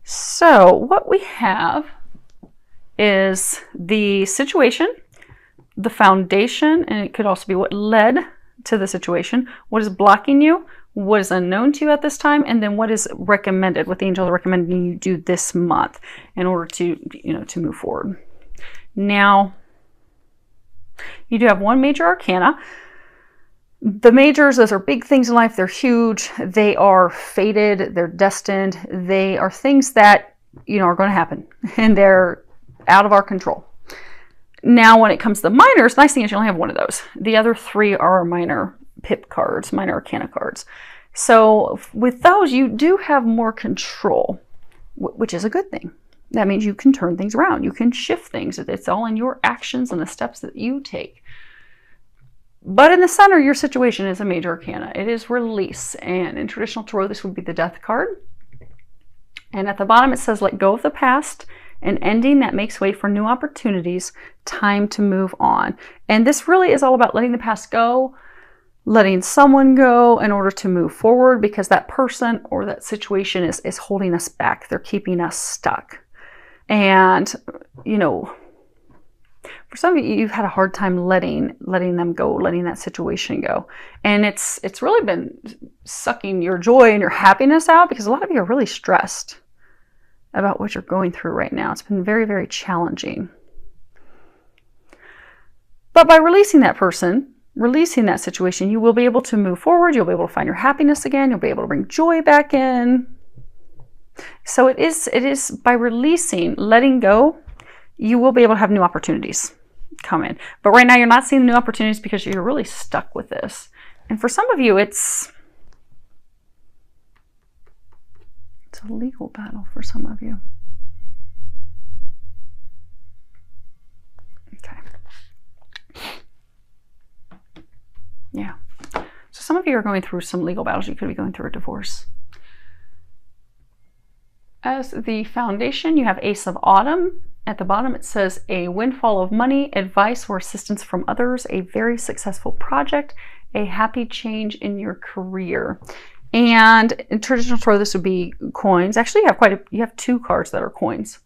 So what we have is the situation, the foundation, and it could also be what led to the situation, what is blocking you, what is unknown to you at this time, and then what is recommended, what the angels are recommending you do this month in order to, to move forward. Now, you do have one major arcana. The majors, those are big things in life. They're huge. They are fated. They're destined. They are things that, are going to happen, and they're out of our control. Now, when it comes to the minors, nice thing is you only have one of those. The other three are minor pip cards, minor arcana cards. So with those, you do have more control, which is a good thing. That means you can turn things around. You can shift things. It's all in your actions and the steps that you take. But in the center, your situation is a major arcana. It is release. And in traditional tarot, this would be the death card. And at the bottom, it says, let go of the past, an ending that makes way for new opportunities, time to move on. And this really is all about letting the past go, letting someone go in order to move forward, because that person or that situation is holding us back. They're keeping us stuck. And, for some of you, you've had a hard time letting them go, letting that situation go. And it's really been sucking your joy and your happiness out, because a lot of you are really stressed about what you're going through right now. It's been very, very challenging. But by releasing that person, releasing that situation, you will be able to move forward. You'll be able to find your happiness again. You'll be able to bring joy back in. So it is by releasing, letting go, you will be able to have new opportunities come in. But right now you're not seeing new opportunities because you're really stuck with this. And for some of you, it's a legal battle for some of you. Okay. Yeah. So some of you are going through some legal battles. You could be going through a divorce. As the foundation, you have Ace of Autumn. At the bottom, it says a windfall of money, advice, or assistance from others, a very successful project, a happy change in your career. And in traditional tarot, this would be coins. Actually, you have two cards that are coins,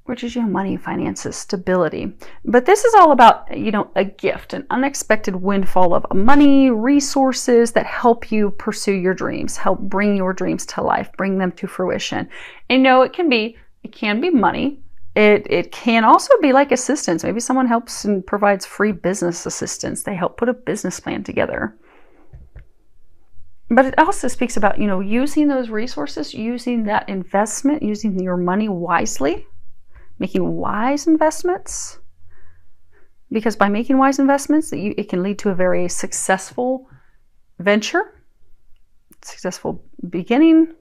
which is money, finances, stability. But this is all about, a gift, an unexpected windfall of money, resources that help you pursue your dreams, help bring your dreams to life, bring them to fruition. And it can be money. It can also be like assistance. Maybe someone helps and provides free business assistance. They help put a business plan together. But it also speaks about, using those resources, using that investment, using your money wisely, making wise investments. Because by making wise investments, it can lead to a very successful venture, successful beginning.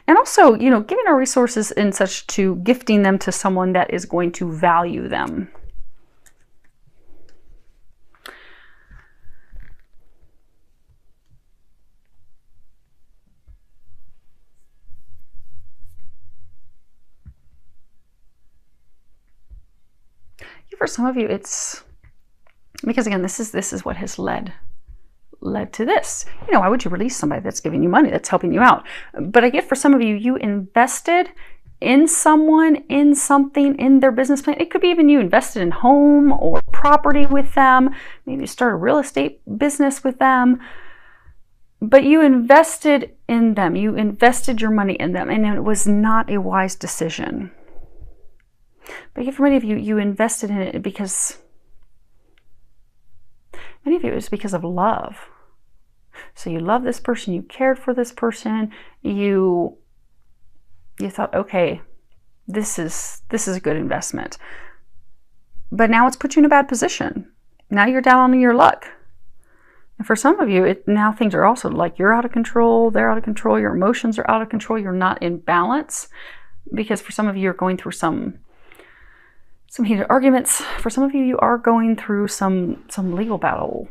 And also, giving our resources in such to gifting them to someone that is going to value them. For some of you, it's because, again, this is what has led to this. Why would you release somebody that's giving you money, that's helping you out? But I get for some of you, you invested in someone, in something, in their business plan. It could be even you invested in home or property with them. Maybe you start a real estate business with them. But you invested in them. You invested your money in them, and it was not a wise decision. But for many of you, you invested in it because many of you, it was because of love. So you love this person, you cared for this person, you thought, okay, this is a good investment. But now it's put you in a bad position. Now you're down on your luck. And for some of you, now things are also like you're out of control, they're out of control, your emotions are out of control, you're not in balance. Because for some of you, you're going through some heated arguments. For some of you, you are going through some legal battle.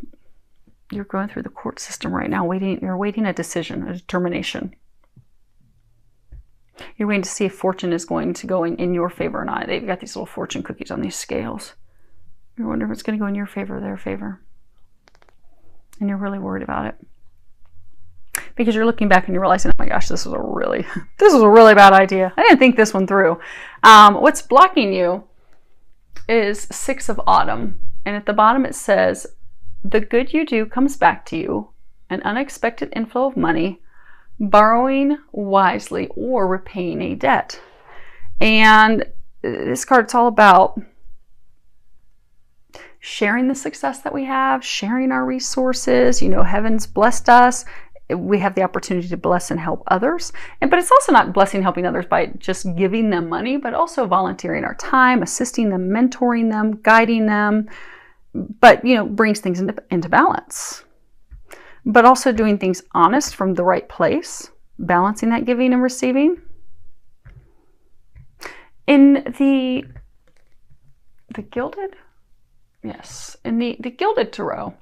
You're going through the court system right now, you're waiting a decision, a determination. You're waiting to see if fortune is going to go in your favor or not. They've got these little fortune cookies on these scales. You're wondering if it's going to go in your favor or their favor. And you're really worried about it. because you're looking back and you're realizing, oh my gosh, this was a really bad idea. I didn't think this one through. What's blocking you is 6 of Autumn. And at the bottom it says, the good you do comes back to you, an unexpected inflow of money, borrowing wisely, or repaying a debt. And this card, it's all about sharing the success that we have, sharing our resources. You know, heaven's blessed us. We have the opportunity to bless and help others. But it's also not blessing, helping others by just giving them money, but also volunteering our time, assisting them, mentoring them, guiding them. But, you know, brings things into balance. But also doing things honest from the right place, balancing that giving and receiving. In the Gilded? Yes. In the Gilded Tarot,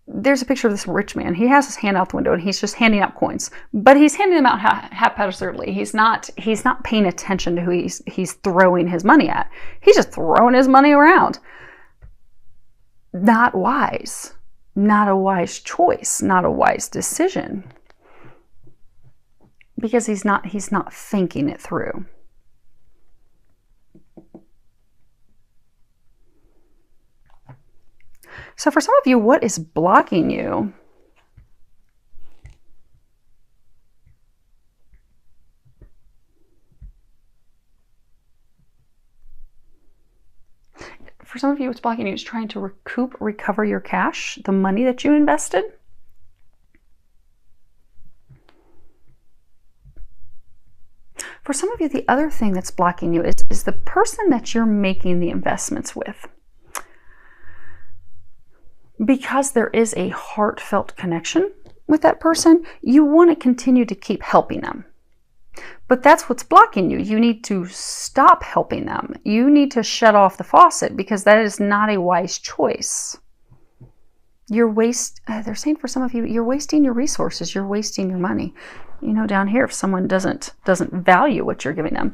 there's a picture of this rich man. He has his hand out the window and he's just handing out coins. But he's handing them out haphazardly. He's not paying attention to who he's throwing his money at. He's just throwing his money around. Not wise. Not a wise choice. Not a wise decision. Because he's not thinking it through. So for some of you, what is blocking you? For some of you, what's blocking you is trying to recover your cash, the money that you invested. For some of you, the other thing that's blocking you is the person that you're making the investments with. Because there is a heartfelt connection with that person, you want to continue to keep helping them. But that's what's blocking you. You need to stop helping them. You need to shut off the faucet because that is not a wise choice. They're saying for some of you, you're wasting your resources. You're wasting your money. You know, down here, if someone doesn't value what you're giving them,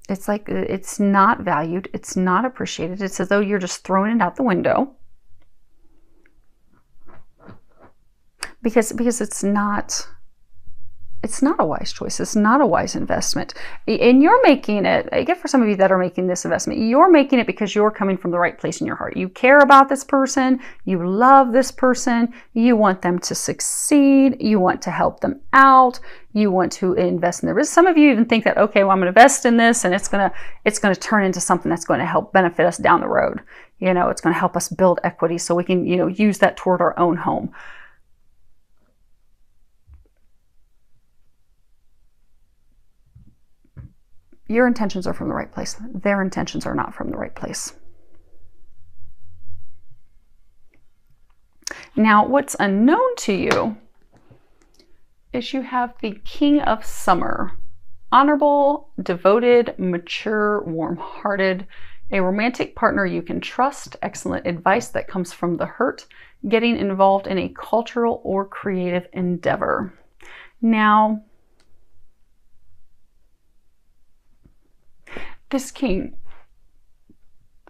it's like it's not valued. It's not appreciated. It's as though you're just throwing it out the window. Because it's not a wise choice. It's not a wise investment. And you're making it, again, for some of you that are making this investment, you're making it because you're coming from the right place in your heart. You care about this person. You love this person. You want them to succeed. You want to help them out. You want to invest in their business. Some of you even think that, okay, well, I'm going to invest in this and it's going to turn into something that's going to help benefit us down the road. You know, it's going to help us build equity so we can, you know, use that toward our own home. Your intentions are from the right place. Their intentions are not from the right place. Now, what's unknown to you is you have the King of Summer. Honorable, devoted, mature, warm-hearted, a romantic partner you can trust, excellent advice that comes from the hurt, getting involved in a cultural or creative endeavor. Now, this king,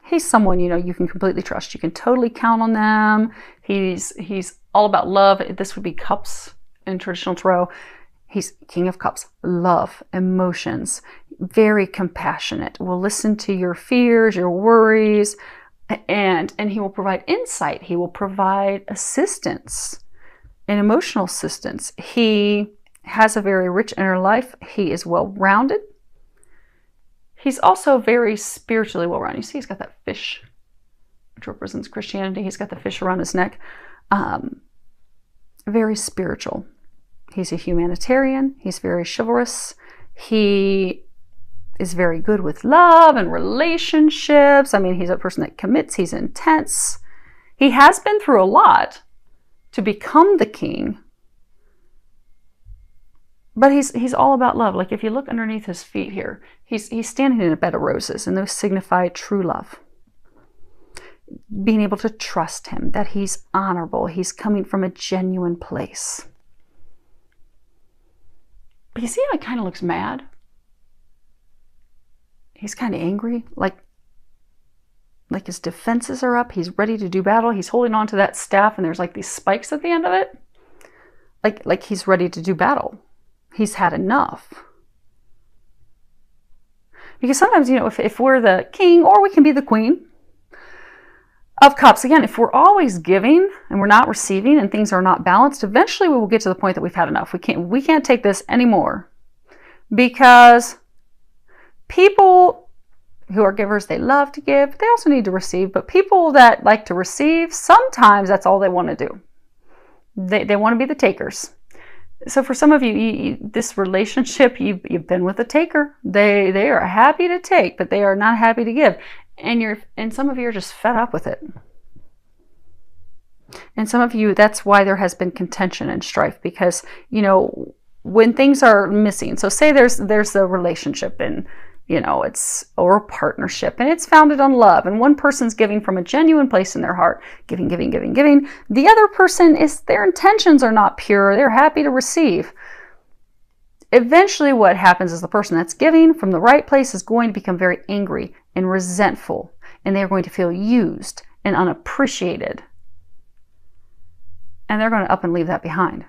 he's someone, you know, you can completely trust. You can totally count on them. He's all about love. This would be cups in traditional tarot. He's King of Cups, love, emotions, very compassionate, will listen to your fears, your worries, and he will provide insight. He will provide assistance and emotional assistance. He has a very rich inner life. He is well-rounded. He's also very spiritually well-rounded. You see, he's got that fish, which represents Christianity. He's got the fish around his neck. Very spiritual. He's a humanitarian. He's very chivalrous. He is very good with love and relationships. I mean, he's a person that commits. He's intense. He has been through a lot to become the king. But he's all about love. Like if you look underneath his feet here, he's standing in a bed of roses, and those signify true love. Being able to trust him, that he's honorable, he's coming from a genuine place. But you see how he kind of looks mad? He's kind of angry, like his defenses are up. He's ready to do battle. He's holding on to that staff, and there's like these spikes at the end of it. like he's ready to do battle. He's had enough. Because sometimes, you know, if we're the king, or we can be the queen of cups, again, if we're always giving and we're not receiving and things are not balanced, eventually we will get to the point that we've had enough. We can't take this anymore, because people who are givers, they love to give, but they also need to receive. But people that like to receive, sometimes that's all they want to do. They want to be the takers. So for some of you, this relationship, you've been with a taker. They are happy to take, but they are not happy to give. And some of you are just fed up with it. And some of you, that's why there has been contention and strife, because, you know, when things are missing. So say there's a relationship, and, you know, or a partnership, and it's founded on love, and one person's giving from a genuine place in their heart, giving. The other person, their intentions are not pure. They're happy to receive. Eventually what happens is the person that's giving from the right place is going to become very angry and resentful, and they're going to feel used and unappreciated. And they're going to up and leave that behind.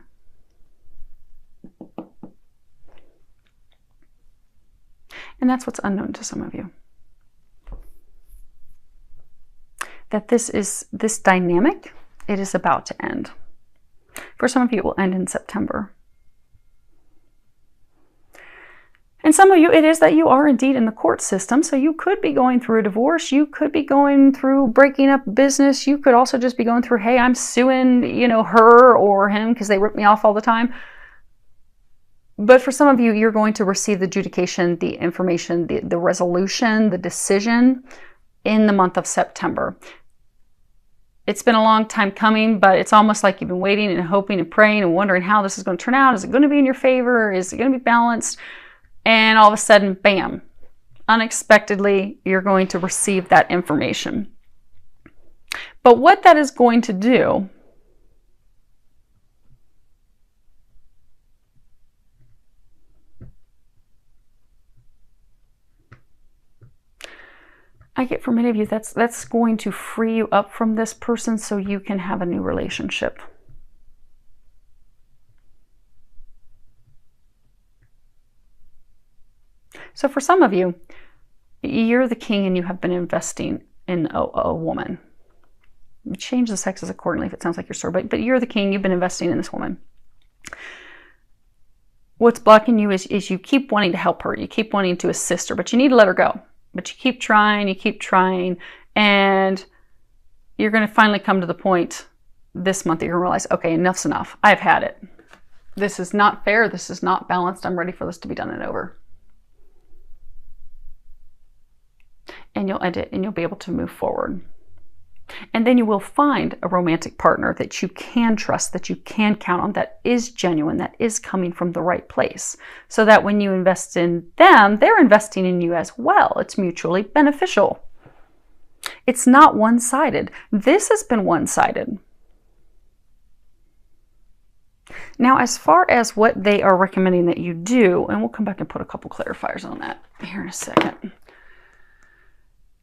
And that's what's unknown to some of you. That this dynamic, it is about to end. For some of you, it will end in September. And some of you, it is that you are indeed in the court system. So you could be going through a divorce. You could be going through breaking up business. You could also just be going through, hey, I'm suing, you know, her or him because they rip me off all the time. But for some of you, you're going to receive the adjudication, the information, the resolution, the decision in the month of September. It's been a long time coming, but it's almost like you've been waiting and hoping and praying and wondering how this is going to turn out. Is it going to be in your favor? Is it going to be balanced? And all of a sudden, bam, unexpectedly, you're going to receive that information. But what that is going to do I get for many of you, that's going to free you up from this person so you can have a new relationship. So for some of you, you're the king and you have been investing in a woman. Change the sexes accordingly if it sounds like you're sore, but you're the king, you've been investing in this woman. What's blocking you is you keep wanting to help her, you keep wanting to assist her, but you need to let her go. But you keep trying, and you're going to finally come to the point this month that you're going to realize, okay, enough's enough. I've had it. This is not fair. This is not balanced. I'm ready for this to be done and over. And you'll end it, and you'll be able to move forward. And then you will find a romantic partner that you can trust, that you can count on, that is genuine, that is coming from the right place. So that when you invest in them, they're investing in you as well. It's mutually beneficial. It's not one-sided. This has been one-sided. Now, as far as what they are recommending that you do, and we'll come back and put a couple clarifiers on that here in a second.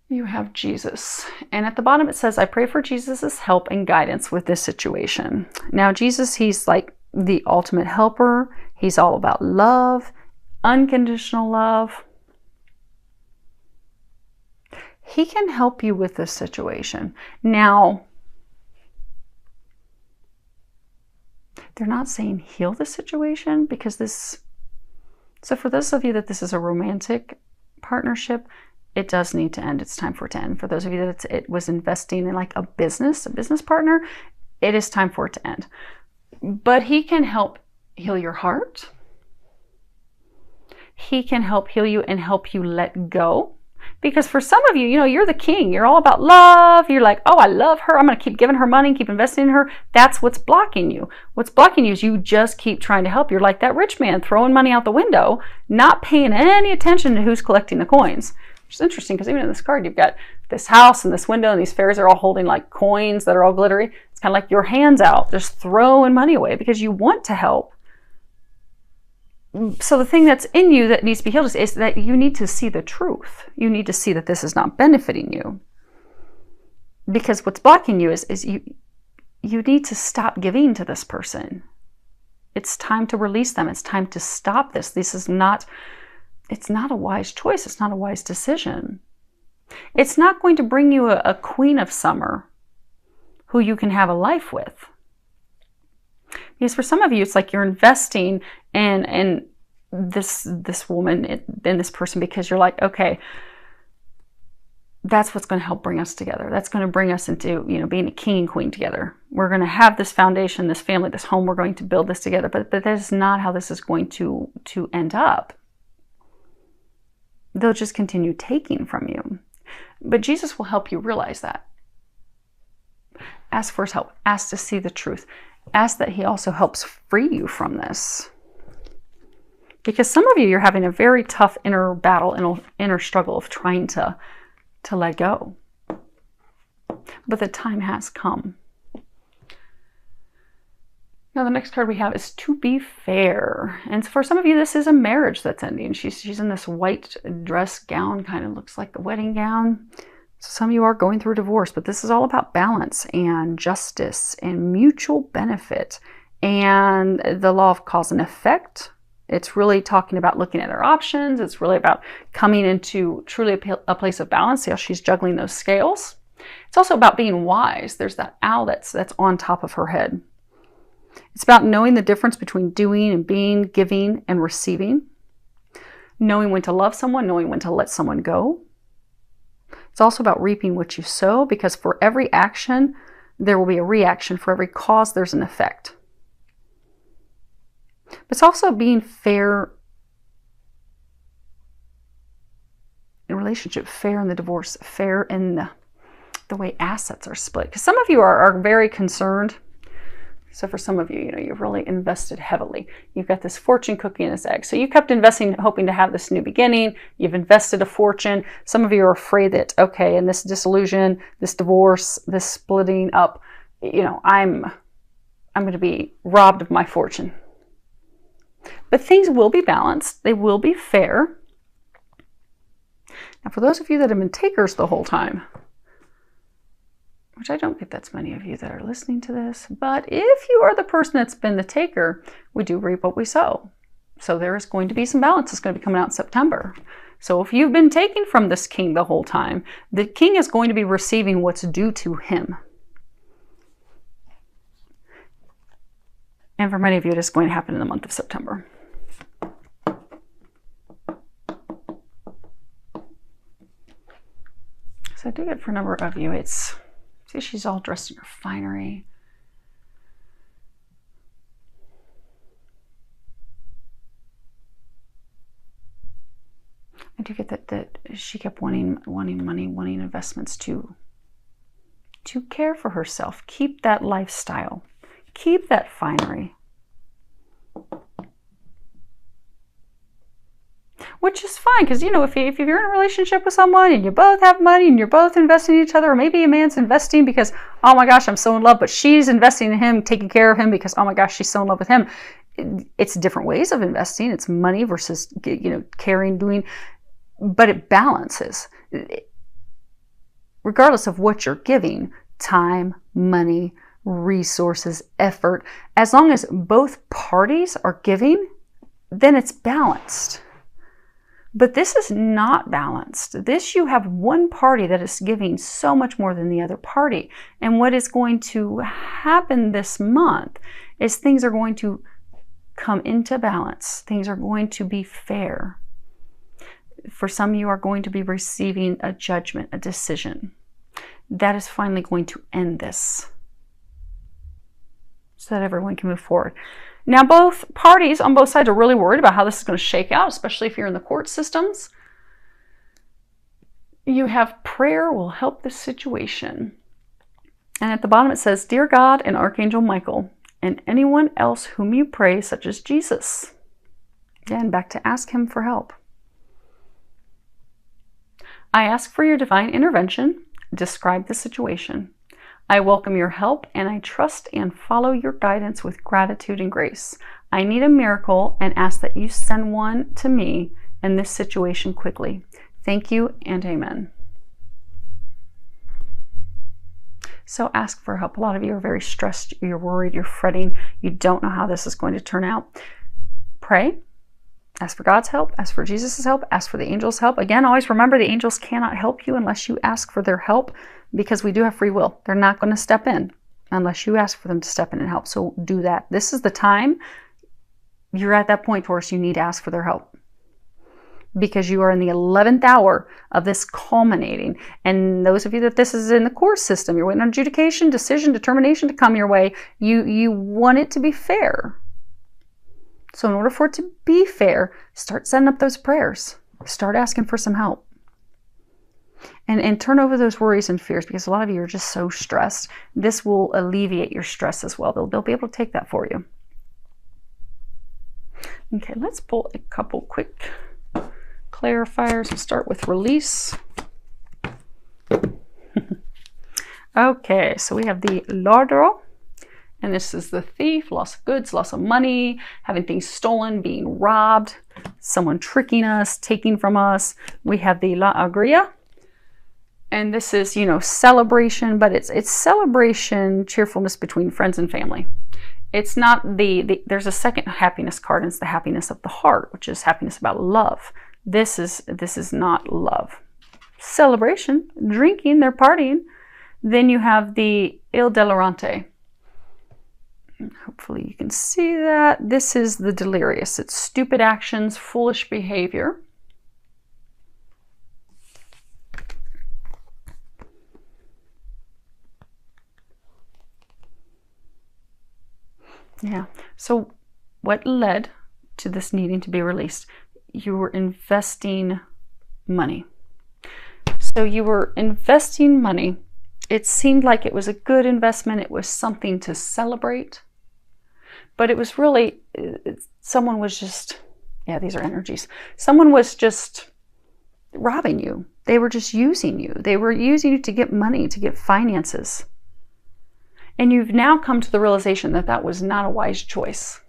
You have Jesus. And at the bottom it says, I pray for Jesus's help and guidance with this situation. Now, Jesus, he's like the ultimate helper. He's all about love, unconditional love. He can help you with this situation. Now, they're not saying heal the situation, because so for those of you that this is a romantic partnership, it does need to end. It's time for it to end. For those of you that it was investing in like a business partner, it is time for it to end. But he can help heal your heart. He can help heal you and help you let go. Because for some of you, you know, you're the king. You're all about love. You're like, oh, I love her. I'm going to keep giving her money, keep investing in her. That's what's blocking you. What's blocking you is you just keep trying to help. You're like that rich man throwing money out the window, not paying any attention to who's collecting the coins. Which is interesting, because even in this card, you've got this house and this window, and these fairies are all holding like coins that are all glittery. It's kind of like your hands out, just throwing money away because you want to help. So the thing that's in you that needs to be healed is that you need to see the truth. You need to see that this is not benefiting you. Because what's blocking you is you need to stop giving to this person. It's time to release them. It's time to stop this. It's not a wise choice. It's not a wise decision. It's not going to bring you a queen of summer who you can have a life with. Because for some of you, it's like you're investing in this woman, in this person, because you're like, okay, that's what's going to help bring us together. That's going to bring us into, being a king and queen together. We're going to have this foundation, this family, this home. We're going to build this together. But that is not how this is going to end up. They'll just continue taking from you. But Jesus will help you realize that. Ask for his help. Ask to see the truth. Ask that he also helps free you from this. Because some of you, you're having a very tough inner battle, inner struggle of trying to let go. But the time has come. Now the next card we have is to be fair. And for some of you, this is a marriage that's ending. She's in this white dress gown, kind of looks like a wedding gown. So some of you are going through a divorce, but this is all about balance and justice and mutual benefit and the law of cause and effect. It's really talking about looking at our options. It's really about coming into truly a place of balance. See how she's juggling those scales. It's also about being wise. There's that owl that's on top of her head. It's about knowing the difference between doing and being, giving and receiving. Knowing when to love someone, knowing when to let someone go. It's also about reaping what you sow, because for every action, there will be a reaction. For every cause, there's an effect. But it's also being fair in relationship, fair in the divorce, fair in the way assets are split. Because some of you are very concerned. So for some of you, you've really invested heavily. You've got this fortune cookie and this egg. So you kept investing, hoping to have this new beginning. You've invested a fortune. Some of you are afraid that, okay, in this disillusion, this divorce, this splitting up, I'm going to be robbed of my fortune. But things will be balanced. They will be fair. Now, for those of you that have been takers the whole time, which I don't think that's many of you that are listening to this, but if you are the person that's been the taker, we do reap what we sow. So there is going to be some balance. It's going to be coming out in September. So if you've been taking from this king the whole time, the king is going to be receiving what's due to him. And for many of you, it is going to happen in the month of September. So I do get for a number of you, see, she's all dressed in her finery. I do get that she kept wanting money, wanting investments to care for herself. Keep that lifestyle. Keep that finery. Which is fine, because, if you're in a relationship with someone and you both have money and you're both investing in each other, or maybe a man's investing because, oh my gosh, I'm so in love, but she's investing in him, taking care of him because, oh my gosh, she's so in love with him. It's different ways of investing. It's money versus, caring, doing, but it balances. Regardless of what you're giving, time, money, resources, effort, as long as both parties are giving, then it's balanced. But this is not balanced. You have one party that is giving so much more than the other party. And what is going to happen this month is things are going to come into balance. Things are going to be fair. For some, you are going to be receiving a judgment, a decision. That is finally going to end this, so that everyone can move forward. Now, both parties on both sides are really worried about how this is going to shake out, especially if you're in the court systems. You have prayer will help this situation. And at the bottom it says, Dear God and Archangel Michael, and anyone else whom you pray, such as Jesus. Again, back to ask him for help. I ask for your divine intervention. Describe the situation. I welcome your help and I trust and follow your guidance with gratitude and grace. I need a miracle and ask that you send one to me in this situation quickly. Thank you and amen. So ask for help. A lot of you are very stressed. You're worried. You're fretting. You don't know how this is going to turn out. Pray. Ask for God's help. Ask for Jesus' help. Ask for the angels' help. Again, always remember the angels cannot help you unless you ask for their help, because we do have free will. They're not going to step in unless you ask for them to step in and help. So do that. This is the time. You're at that point, Taurus, you need to ask for their help, because you are in the 11th hour of this culminating. And those of you that this is in the course system, you're waiting on adjudication, decision, determination to come your way. You want it to be fair. So in order for it to be fair, start setting up those prayers. Start asking for some help. And turn over those worries and fears, because a lot of you are just so stressed. This will alleviate your stress as well. They'll be able to take that for you. Okay, let's pull a couple quick clarifiers. We'll start with release. Okay, so we have the Ladro. And this is the thief, loss of goods, loss of money, having things stolen, being robbed, someone tricking us, taking from us. We have the La Alegría. And this is, you know, celebration, but it's celebration, cheerfulness between friends and family. It's not there's a second happiness card, and it's the happiness of the heart, which is happiness about love. This is not love. Celebration, drinking, they're partying. Then you have the Il Delirante. Hopefully you can see that. This is the delirious. It's stupid actions, foolish behavior. Yeah. So what led to this needing to be released? You were investing money. So you were investing money. It seemed like it was a good investment. It was something to celebrate. But it was really, someone was just, yeah, these are energies. Someone was just robbing you. They were just using you. They were using you to get money, to get finances. And you've now come to the realization that that was not a wise choice.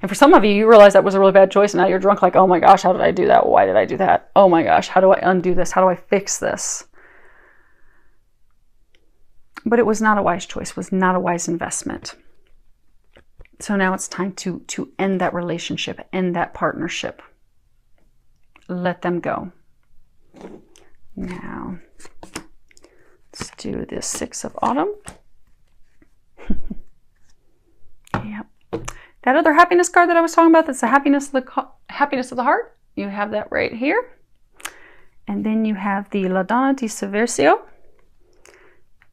And for some of you, you realize that was a really bad choice, and now you're drunk like, oh my gosh, how did I do that? Why did I do that? Oh my gosh, how do I undo this? How do I fix this? But it was not a wise choice, was not a wise investment. So now it's time to end that relationship, end that partnership. Let them go. Now, let's do the 6 of Autumn. Yep. That other happiness card that I was talking about, that's the happiness of the heart. You have that right here. And then you have the La Donna di Servizio.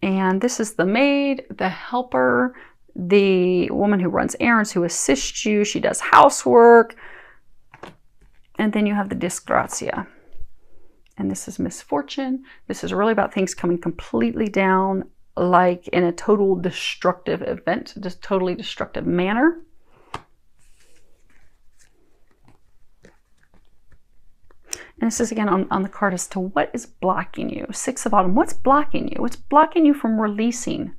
And this is the maid, the helper, the woman who runs errands, who assists you. She does housework. And then you have the Disgrazia. And this is misfortune. This is really about things coming completely down, like in a total destructive event, just totally destructive manner. And this is again on the card as to what is blocking you. 6 of Autumn, what's blocking you? What's blocking you from releasing?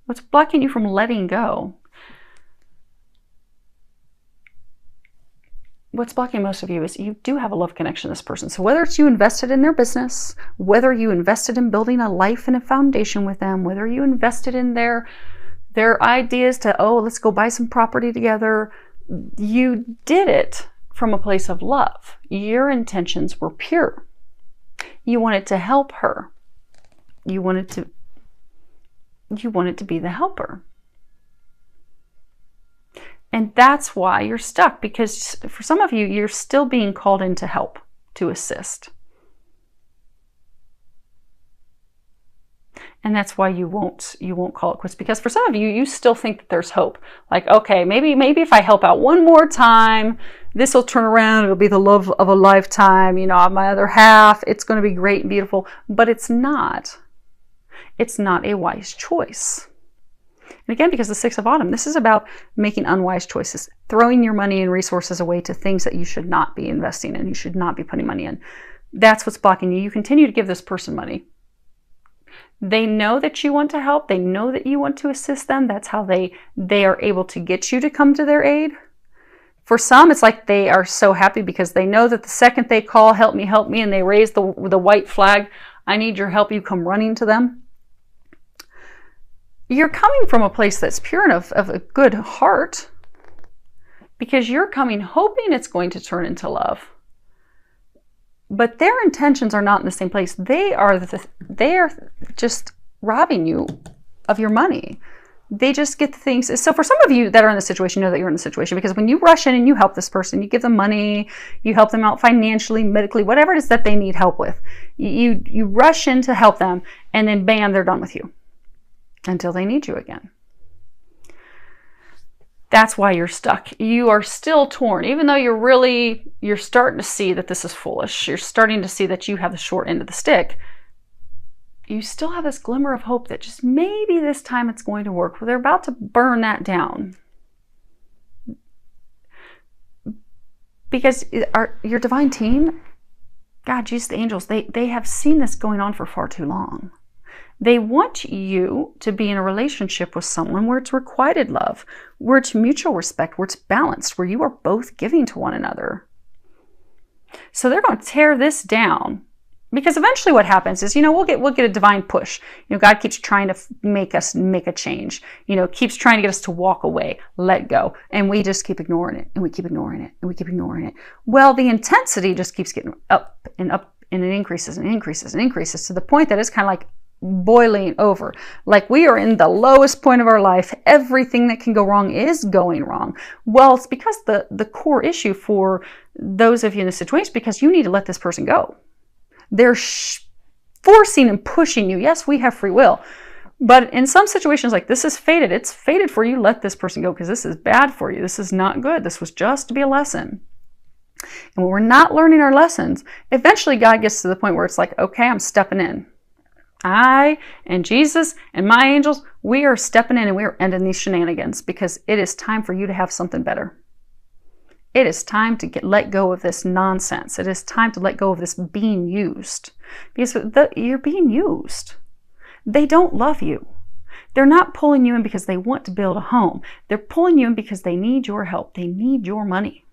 What's blocking you from letting go? What's blocking most of you is you do have a love connection to this person. So whether it's you invested in their business, whether you invested in building a life and a foundation with them, whether you invested in their ideas to, oh, let's go buy some property together, you did it from a place of love. Your intentions were pure. You wanted to help her. You wanted to be the helper. And that's why you're stuck, because for some of you, you're still being called in to help, to assist. And that's why you won't call it quits, because for some of you, you still think that there's hope. Like, okay, maybe if I help out one more time, this will turn around. It'll be the love of a lifetime. You know, my other half, it's going to be great and beautiful. But it's not. It's not a wise choice. And again, because the 6 of Autumn, this is about making unwise choices, throwing your money and resources away to things that you should not be investing in, you should not be putting money in. That's what's blocking you. You continue to give this person money. They know that you want to help. They know that you want to assist them. That's how they are able to get you to come to their aid. For some, it's like they are so happy because they know that the second they call, help me, and they raise the white flag, I need your help, you come running to them. You're coming from a place that's pure and of a good heart, because you're coming hoping it's going to turn into love. But their intentions are not in the same place. They are just robbing you of your money. They just get the things. So for some of you that are in the situation, know that you're in the situation, because when you rush in and you help this person, you give them money, you help them out financially, medically, whatever it is that they need help with. You rush in to help them, and then bam, they're done with you until they need you again. That's why you're stuck. You are still torn, even though you're starting to see that this is foolish. You're starting to see that you have the short end of the stick. You still have this glimmer of hope that just maybe this time it's going to work. Well, they're about to burn that down. Because your divine team, God, Jesus, the angels, they have seen this going on for far too long. They want you to be in a relationship with someone where it's requited love, where it's mutual respect, where it's balanced, where you are both giving to one another. So they're going to tear this down, because eventually what happens is, we'll get a divine push. God keeps trying to make us make a change. Keeps trying to get us to walk away, let go, and we just keep ignoring it, and we keep ignoring it, and we keep ignoring it. Well, the intensity just keeps getting up, and it increases and increases and increases to the point that it's kind of like boiling over. Like we are in the lowest point of our life. Everything that can go wrong is going wrong. Well, it's because the core issue for those of you in this situation is because you need to let this person go. They're forcing and pushing you. Yes, we have free will. But in some situations like this is fated. It's fated for you to let this person go, because this is bad for you. This is not good. This was just to be a lesson. And when we're not learning our lessons, eventually God gets to the point where it's like, okay, I'm stepping in. I and Jesus and my angels, we are stepping in and we are ending these shenanigans, because it is time for you to have something better. It is time to let go of this nonsense. It is time to let go of this being used, because you're being used. They don't love you. They're not pulling you in because they want to build a home. They're pulling you in because they need your help. They need your money.